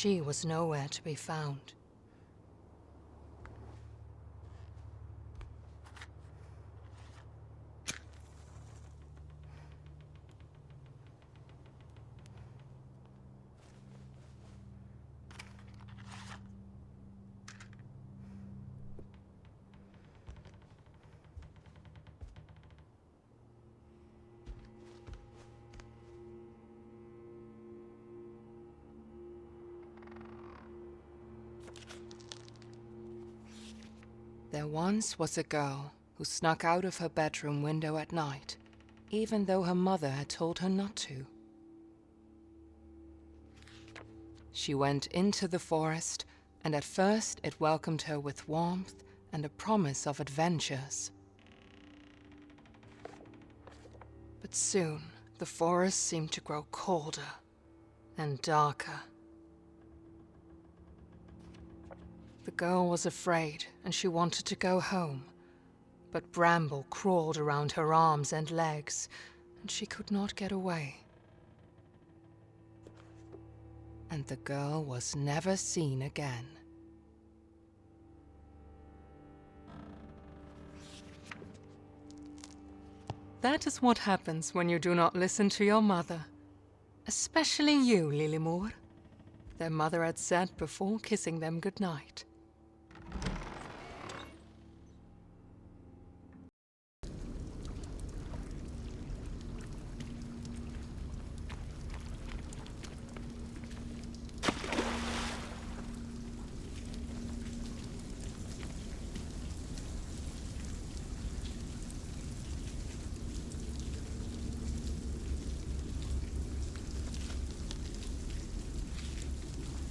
she was nowhere to be found. There once was a girl who snuck out of her bedroom window at night, even though her mother had told her not to. She went into the forest, and at first it welcomed her with warmth and a promise of adventures. But soon, the forest seemed to grow colder and darker. The girl was afraid, and she wanted to go home. But Bramble crawled around her arms and legs, and she could not get away. And the girl was never seen again. That is what happens when you do not listen to your mother. Especially you, Lilimur, their mother had said before kissing them goodnight.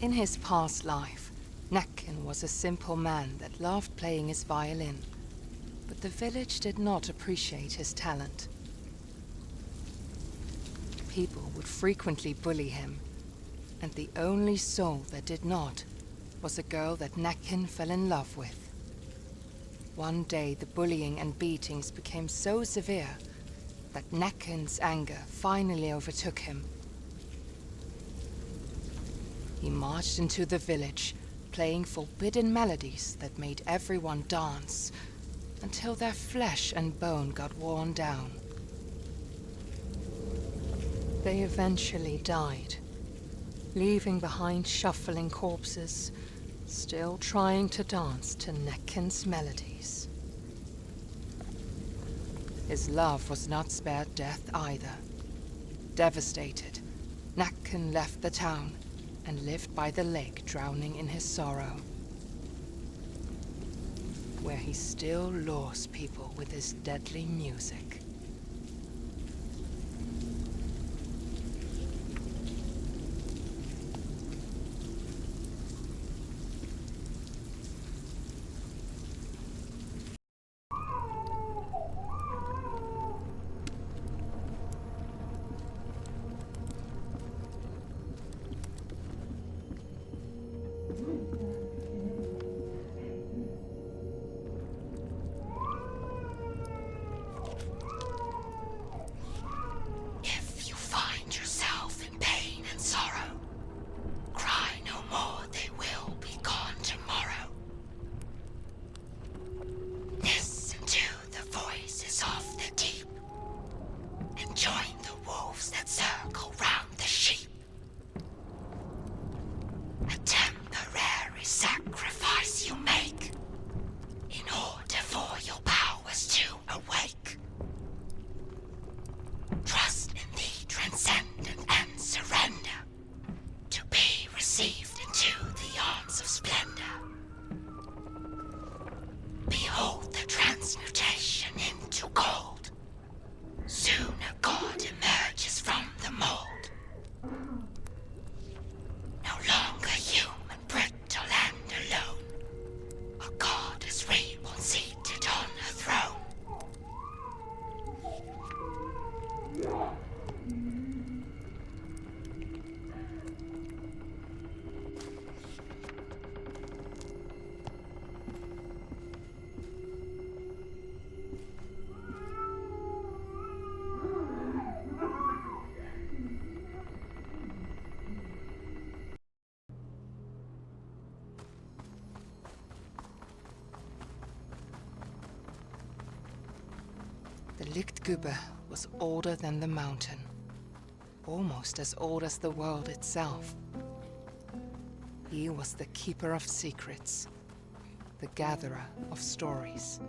In his past life, Nekken was a simple man that loved playing his violin, but the village did not appreciate his talent. People would frequently bully him, and the only soul that did not was a girl that Nekken fell in love with. One day the bullying and beatings became so severe that Nekken's anger finally overtook him. He marched into the village, playing forbidden melodies that made everyone dance, until their flesh and bone got worn down. They eventually died, leaving behind shuffling corpses, still trying to dance to Nekken's melodies. His love was not spared death either. Devastated, Nekken left the town and lived by the lake, drowning in his sorrow, where he still lures people with his deadly music. Lichtgübe was older than the mountain, almost as old as the world itself. He was the keeper of secrets, the gatherer of stories.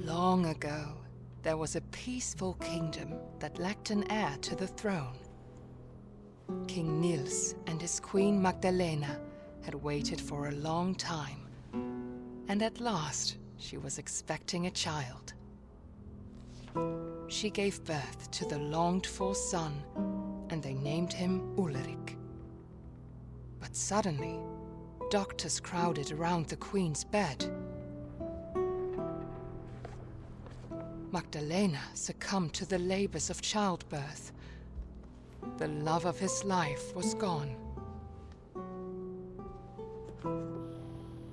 Long ago, there was a peaceful kingdom that lacked an heir to the throne. King Niels and his queen Magdalena had waited for a long time, and at last she was expecting a child. She gave birth to the longed-for son, and they named him Ulrich. But suddenly, doctors crowded around the queen's bed. Magdalena succumbed to the labors of childbirth. The love of his life was gone.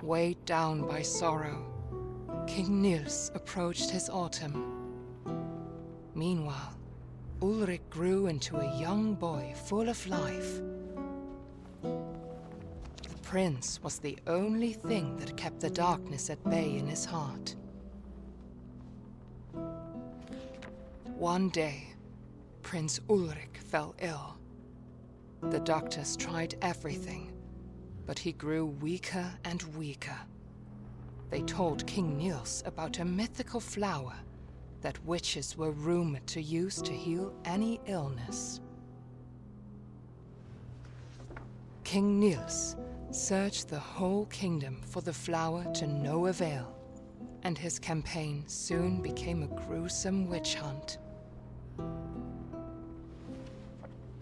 Weighed down by sorrow, King Niels approached his autumn. Meanwhile, Ulrich grew into a young boy full of life. The prince was the only thing that kept the darkness at bay in his heart. One day, Prince Ulrich fell ill. The doctors tried everything, but he grew weaker and weaker. They told King Niels about a mythical flower that witches were rumored to use to heal any illness. King Niels searched the whole kingdom for the flower to no avail, and his campaign soon became a gruesome witch hunt.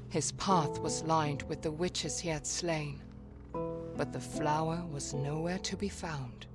His path was lined with the witches he had slain, but the flower was nowhere to be found.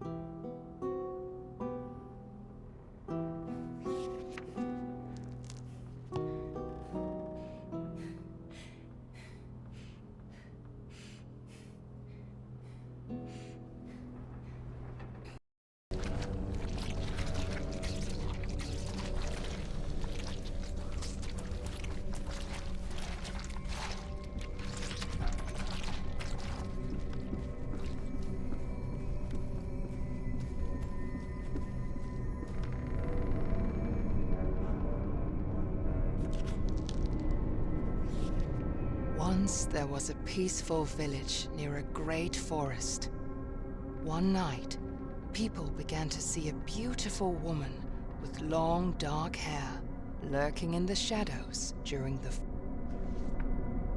Once there was a peaceful village near a great forest. One night, people began to see a beautiful woman with long, dark hair lurking in the shadows during the...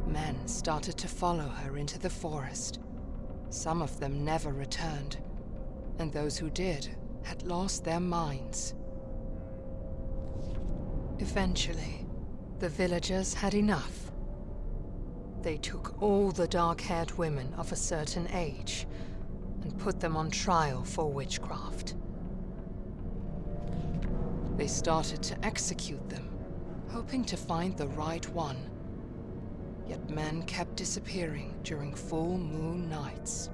Men started to follow her into the forest. Some of them never returned, and those who did had lost their minds. Eventually, the villagers had enough. They took all the dark-haired women of a certain age and put them on trial for witchcraft. They started to execute them, hoping to find the right one. Yet men kept disappearing during full moon nights.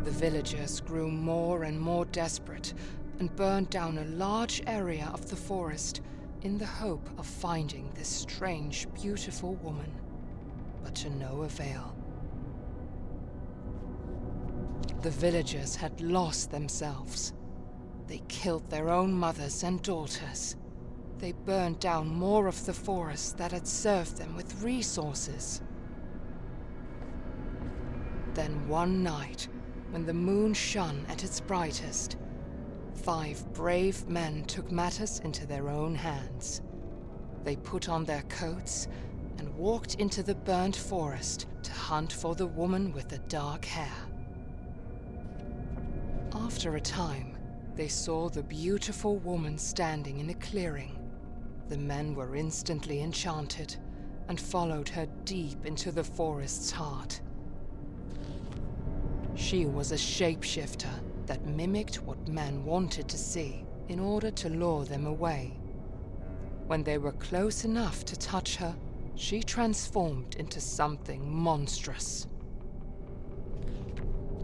The villagers grew more and more desperate and burned down a large area of the forest in the hope of finding this strange, beautiful woman, but to no avail. The villagers had lost themselves. They killed their own mothers and daughters. They burned down more of the forest that had served them with resources. Then one night, when the moon shone at its brightest, 5 brave men took matters into their own hands. They put on their coats and walked into the burnt forest to hunt for the woman with the dark hair. After a time, they saw the beautiful woman standing in a clearing. The men were instantly enchanted and followed her deep into the forest's heart. She was a shapeshifter that mimicked what men wanted to see in order to lure them away. When they were close enough to touch her, she transformed into something monstrous.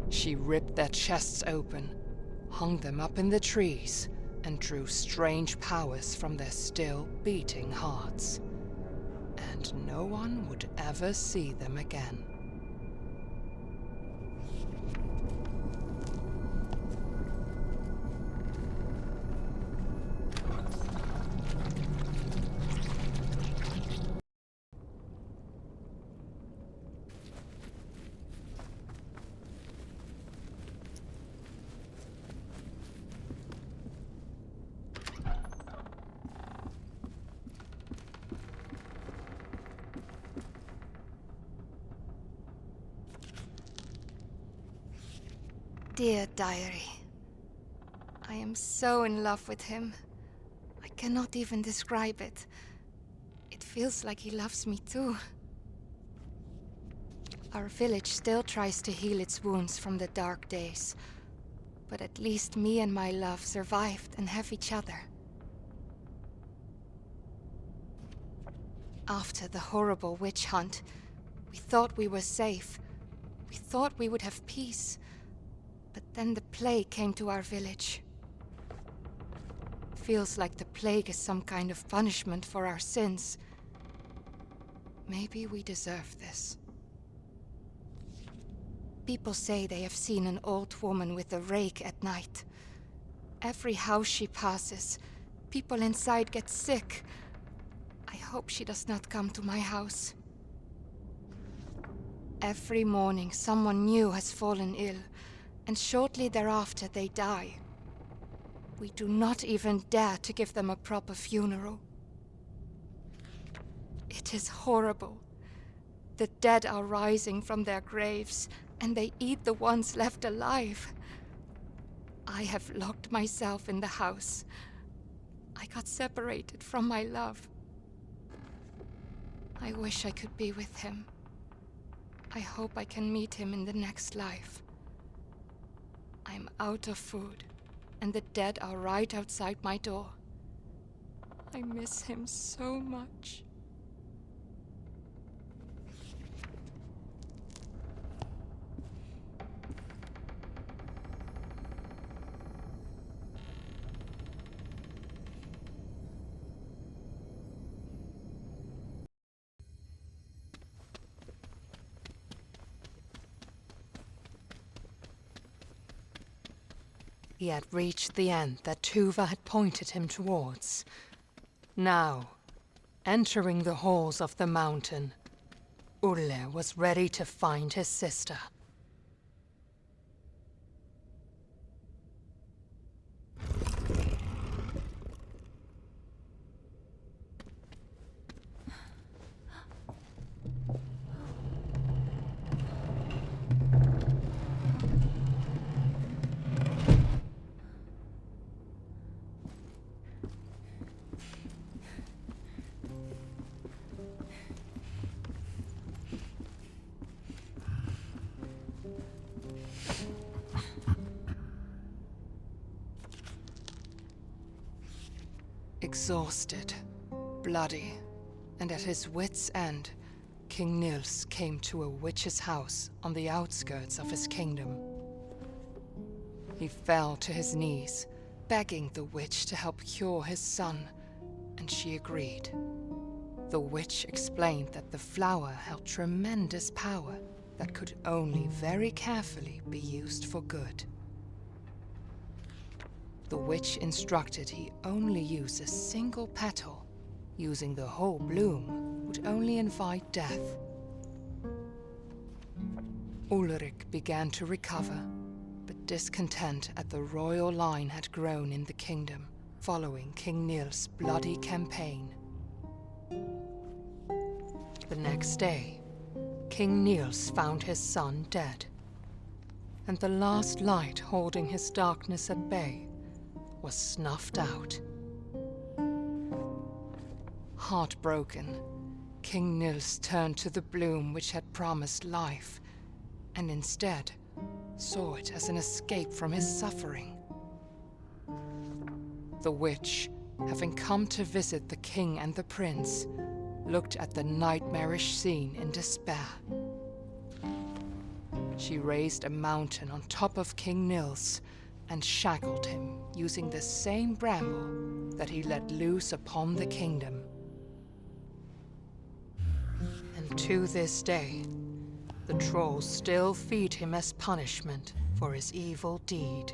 She ripped their chests open, hung them up in the trees, and drew strange powers from their still beating hearts. And no one would ever see them again. Dear diary, I am so in love with him. I cannot even describe it. It feels like he loves me too. Our village still tries to heal its wounds from the dark days, but at least me and my love survived and have each other. After the horrible witch hunt, we thought we were safe. We thought we would have peace. But then the plague came to our village. Feels like the plague is some kind of punishment for our sins. Maybe we deserve this. People say they have seen an old woman with a rake at night. Every house she passes, people inside get sick. I hope she does not come to my house. Every morning, someone new has fallen ill, and shortly thereafter they die. We do not even dare to give them a proper funeral. It is horrible. The dead are rising from their graves, and they eat the ones left alive. I have locked myself in the house. I got separated from my love. I wish I could be with him. I hope I can meet him in the next life. I'm out of food, and the dead are right outside my door. I miss him so much. He had reached the end that Tuva had pointed him towards. Now, entering the halls of the mountain, Ulle was ready to find his sister. Exhausted, bloody, and at his wits' end, King Nils came to a witch's house on the outskirts of his kingdom. He fell to his knees, begging the witch to help cure his son, and she agreed. The witch explained that the flower held tremendous power that could only very carefully be used for good. The witch instructed he only use a single petal. Using the whole bloom would only invite death. Ulrich began to recover, but discontent at the royal line had grown in the kingdom, following King Nils' bloody campaign. The next day, King Nils found his son dead, and the last light holding his darkness at bay was snuffed out. Heartbroken, King Nils turned to the bloom which had promised life, and instead saw it as an escape from his suffering. The witch, having come to visit the king and the prince, looked at the nightmarish scene in despair. She raised a mountain on top of King Nils, and shackled him using the same bramble that he let loose upon the kingdom. And to this day, the trolls still feed him as punishment for his evil deed.